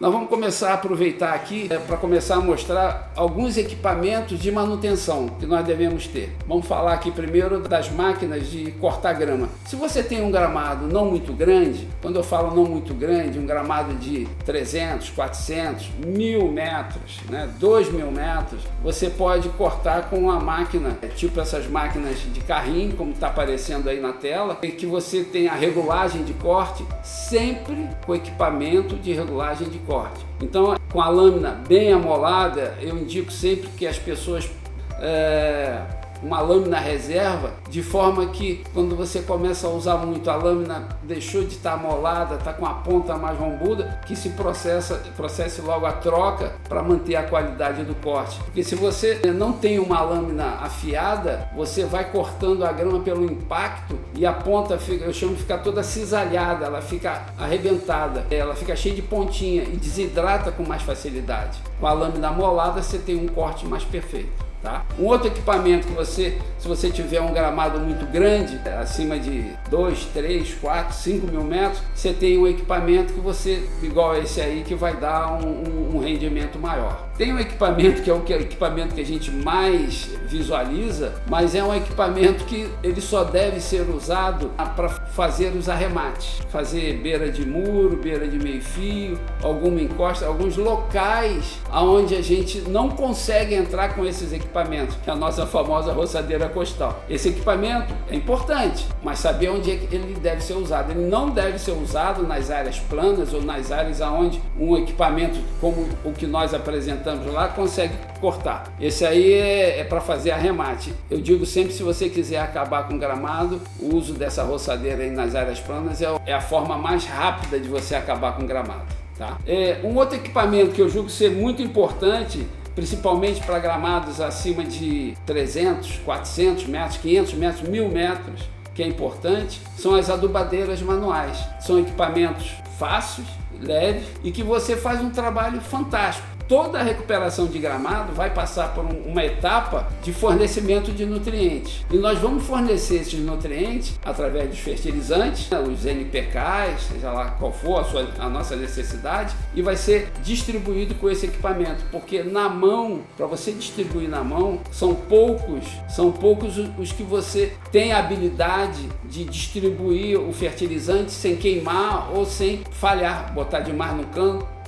Nós vamos começar a aproveitar aqui para começar a mostrar alguns equipamentos de manutenção que nós devemos ter. Vamos falar aqui primeiro das máquinas de cortar grama. Se você tem um gramado não muito grande, quando eu falo não muito grande, um gramado de 300, 400, 1000 metros, 2000 metros, você pode cortar com uma máquina, tipo essas máquinas de carrinho, como está aparecendo aí na tela, e que você tem a regulagem de corte, sempre com equipamento de regulagem de corte. Então, com a lâmina bem amolada, eu indico sempre que as pessoas uma lâmina reserva, de forma que quando você começa a usar muito, a lâmina deixou de estar amolada, está com a ponta mais rombuda, que se processe logo a troca para manter a qualidade do corte. Porque se você não tem uma lâmina afiada, você vai cortando a grama pelo impacto e a ponta fica, eu chamo de ficar toda cisalhada, ela fica arrebentada, ela fica cheia de pontinha e desidrata com mais facilidade. Com a lâmina amolada você tem um corte mais perfeito. Tá? Um outro equipamento que se você tiver um gramado muito grande, acima de 2, 3, 4, 5 mil metros, você tem um equipamento que você, igual esse aí, que vai dar um rendimento maior. Tem um equipamento que é o equipamento que a gente mais visualiza, mas é um equipamento que ele só deve ser usado para fazer os arremates, fazer beira de muro, beira de meio fio, alguma encosta, alguns locais onde a gente não consegue entrar com esses equipamentos, que é a nossa famosa roçadeira costal. Esse equipamento é importante, mas saber onde é que ele deve ser usado. Ele não deve ser usado nas áreas planas ou nas áreas onde um equipamento como o que nós apresentamos lá consegue cortar. Esse aí é para fazer arremate. Eu digo sempre, se você quiser acabar com gramado, o uso dessa roçadeira aí nas áreas planas é a forma mais rápida de você acabar com gramado. Tá? Um outro equipamento que eu julgo ser muito importante, principalmente para gramados acima de 300, 400 metros, 500 metros, 1000 metros, que é importante, são as adubadeiras manuais. São equipamentos fáceis, leves e que você faz um trabalho fantástico. Toda a recuperação de gramado vai passar por uma etapa de fornecimento de nutrientes. E nós vamos fornecer esses nutrientes através dos fertilizantes, os NPKs, seja lá qual for a nossa necessidade, e vai ser distribuído com esse equipamento. Porque na mão, para você distribuir na mão, são poucos os que você tem a habilidade de distribuir o fertilizante sem queimar ou sem falhar, botar demais no canto,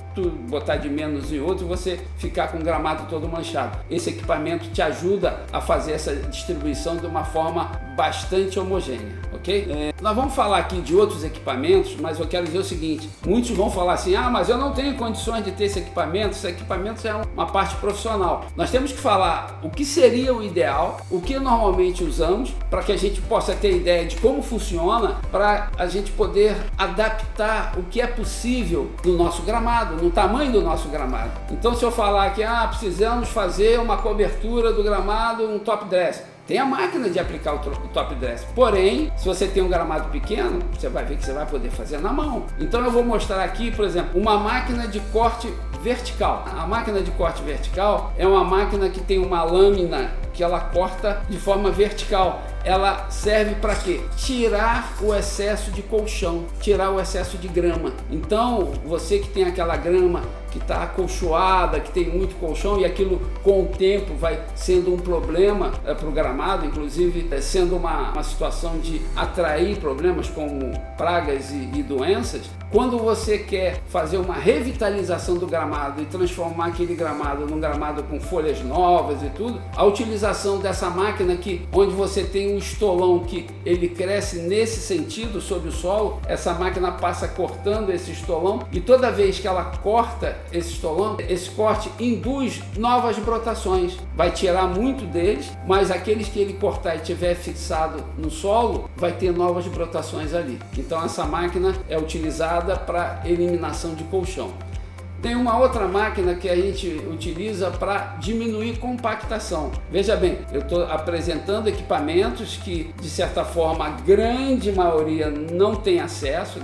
botar de menos em outro, você ficar com o gramado todo manchado. Esse equipamento te ajuda a fazer essa distribuição de uma forma bastante homogênea, ok? Nós vamos falar aqui de outros equipamentos, mas eu quero dizer o seguinte: muitos vão falar assim, mas eu não tenho condições de ter esse equipamento é uma parte profissional. Nós temos que falar o que seria o ideal, o que normalmente usamos, para que a gente possa ter ideia de como funciona, para a gente poder adaptar o que é possível no nosso gramado, no tamanho do nosso gramado. Então, se eu falar que precisamos fazer uma cobertura do gramado, um top dress, tem a máquina de aplicar o top dress. Porém, se você tem um gramado pequeno, você vai ver que você vai poder fazer na mão. Então eu vou mostrar aqui, por exemplo, uma máquina de corte vertical. A máquina de corte vertical é uma máquina que tem uma lâmina que ela corta de forma vertical. Ela serve para quê? Tirar o excesso de colchão, tirar o excesso de grama. Então, você que tem aquela grama que está acolchoada, que tem muito colchão, e aquilo com o tempo vai sendo um problema para o gramado, inclusive sendo uma situação de atrair problemas como pragas e doenças. Quando você quer fazer uma revitalização do gramado e transformar aquele gramado num gramado com folhas novas e tudo, a utilização dessa máquina onde você tem um estolão que ele cresce nesse sentido sobre o solo, essa máquina passa cortando esse estolão, e toda vez que ela corta esse estolão, esse corte induz novas brotações, vai tirar muito deles, mas aqueles que ele cortar e tiver fixado no solo, vai ter novas brotações ali. Então essa máquina é utilizada para eliminação de colchão. Tem uma outra máquina que a gente utiliza para diminuir compactação. Veja bem, eu estou apresentando equipamentos que, de certa forma, a grande maioria não tem acesso,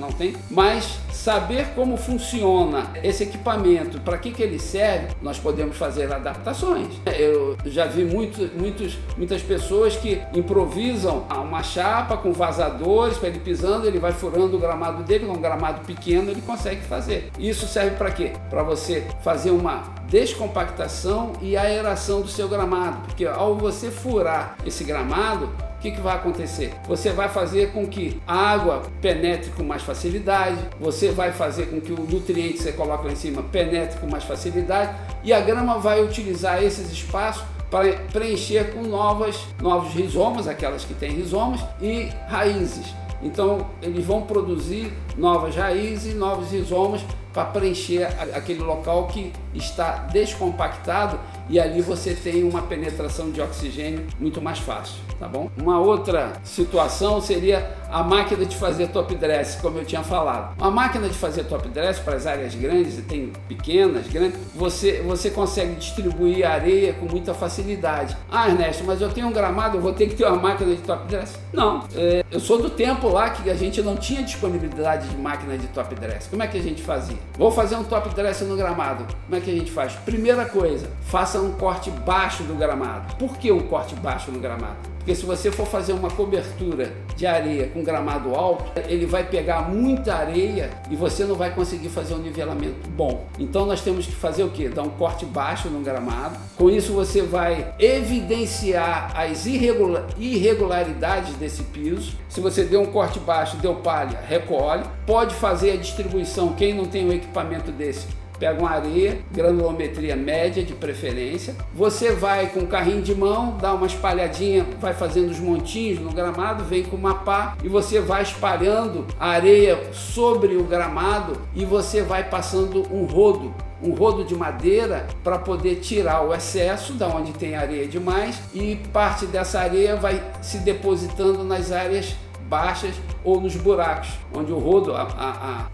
mas saber como funciona esse equipamento, para que ele serve, nós podemos fazer adaptações. Eu já vi muitas pessoas que improvisam uma chapa com vazadores, para ele pisando, ele vai furando o gramado dele, com um gramado pequeno ele consegue fazer. Isso serve para quê? para você fazer uma descompactação e aeração do seu gramado, porque ao você furar esse gramado, o que vai acontecer? Você vai fazer com que a água penetre com mais facilidade, você vai fazer com que o nutriente que você coloca lá em cima penetre com mais facilidade e a grama vai utilizar esses espaços para preencher com novos rizomas, aquelas que têm rizomas, e raízes. Então eles vão produzir novas raízes e novos rizomas para preencher aquele local que está descompactado e ali você tem uma penetração de oxigênio muito mais fácil, tá bom? Uma outra situação seria a máquina de fazer top dress, como eu tinha falado. A máquina de fazer top dress para as áreas grandes, e tem pequenas, grandes, você consegue distribuir areia com muita facilidade. Ah, Ernesto, mas eu tenho um gramado, eu vou ter que ter uma máquina de top dress? Não, eu sou do tempo lá que a gente não tinha disponibilidade de máquina de top dress. Como é que a gente fazia? Vou fazer um top dress no gramado. Como é que a gente faz? Primeira coisa, faça um corte baixo do gramado. Por que um corte baixo no gramado? Porque se você for fazer uma cobertura de areia com gramado alto, ele vai pegar muita areia e você não vai conseguir fazer um nivelamento bom. Então nós temos que fazer o quê? Dar um corte baixo no gramado. Com isso você vai evidenciar as irregularidades desse piso. Se você deu um corte baixo, deu palha, recolhe. Pode fazer a distribuição, quem não tem um equipamento desse, pega uma areia, granulometria média de preferência. Você vai com o carrinho de mão, dá uma espalhadinha, vai fazendo os montinhos no gramado, vem com uma pá e você vai espalhando a areia sobre o gramado e você vai passando um rodo de madeira para poder tirar o excesso da onde tem areia demais e parte dessa areia vai se depositando nas áreas baixas ou nos buracos, onde o rodo,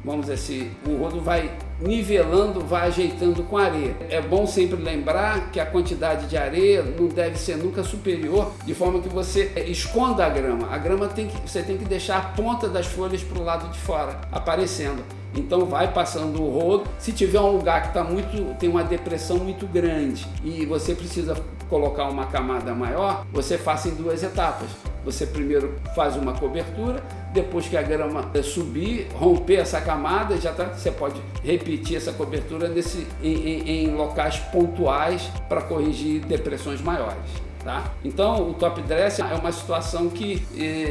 vamos dizer assim, o rodo vai nivelando, vai ajeitando com a areia. É bom sempre lembrar que a quantidade de areia não deve ser nunca superior, de forma que você esconda a grama. A grama você tem que deixar a ponta das folhas para o lado de fora, aparecendo. Então vai passando o rodo. Se tiver um lugar que tem uma depressão muito grande e você precisa colocar uma camada maior, você faça em 2 etapas. Você primeiro faz uma cobertura, depois que a grama subir, romper essa camada, você pode repetir essa cobertura em locais pontuais para corrigir depressões maiores. Tá? Então o top dress é uma situação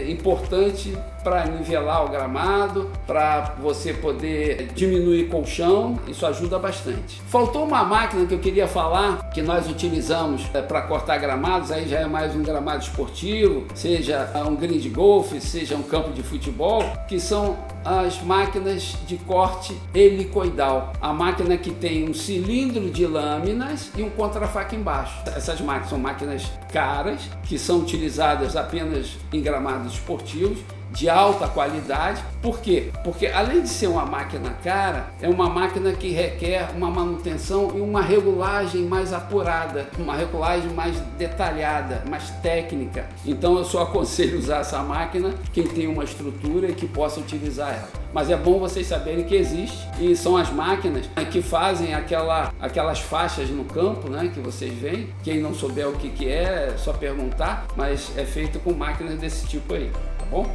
importante para nivelar o gramado, para você poder diminuir colchão, isso ajuda bastante. Faltou uma máquina que eu queria falar, que nós utilizamos para cortar gramados, aí já é mais um gramado esportivo, seja um green de golfe, seja um campo de futebol, que são as máquinas de corte helicoidal. A máquina que tem um cilindro de lâminas e um contrafaca embaixo. Essas máquinas são máquinas caras, que são utilizadas apenas em gramados esportivos, de alta qualidade. Por quê? Porque além de ser uma máquina cara, é uma máquina que requer uma manutenção e uma regulagem mais apurada, uma regulagem mais detalhada, mais técnica. Então eu só aconselho usar essa máquina quem tem uma estrutura e que possa utilizar ela. Mas é bom vocês saberem que existe e são as máquinas que fazem aquelas faixas no campo, né, que vocês veem. Quem não souber o que é só perguntar, mas é feito com máquinas desse tipo aí, tá bom?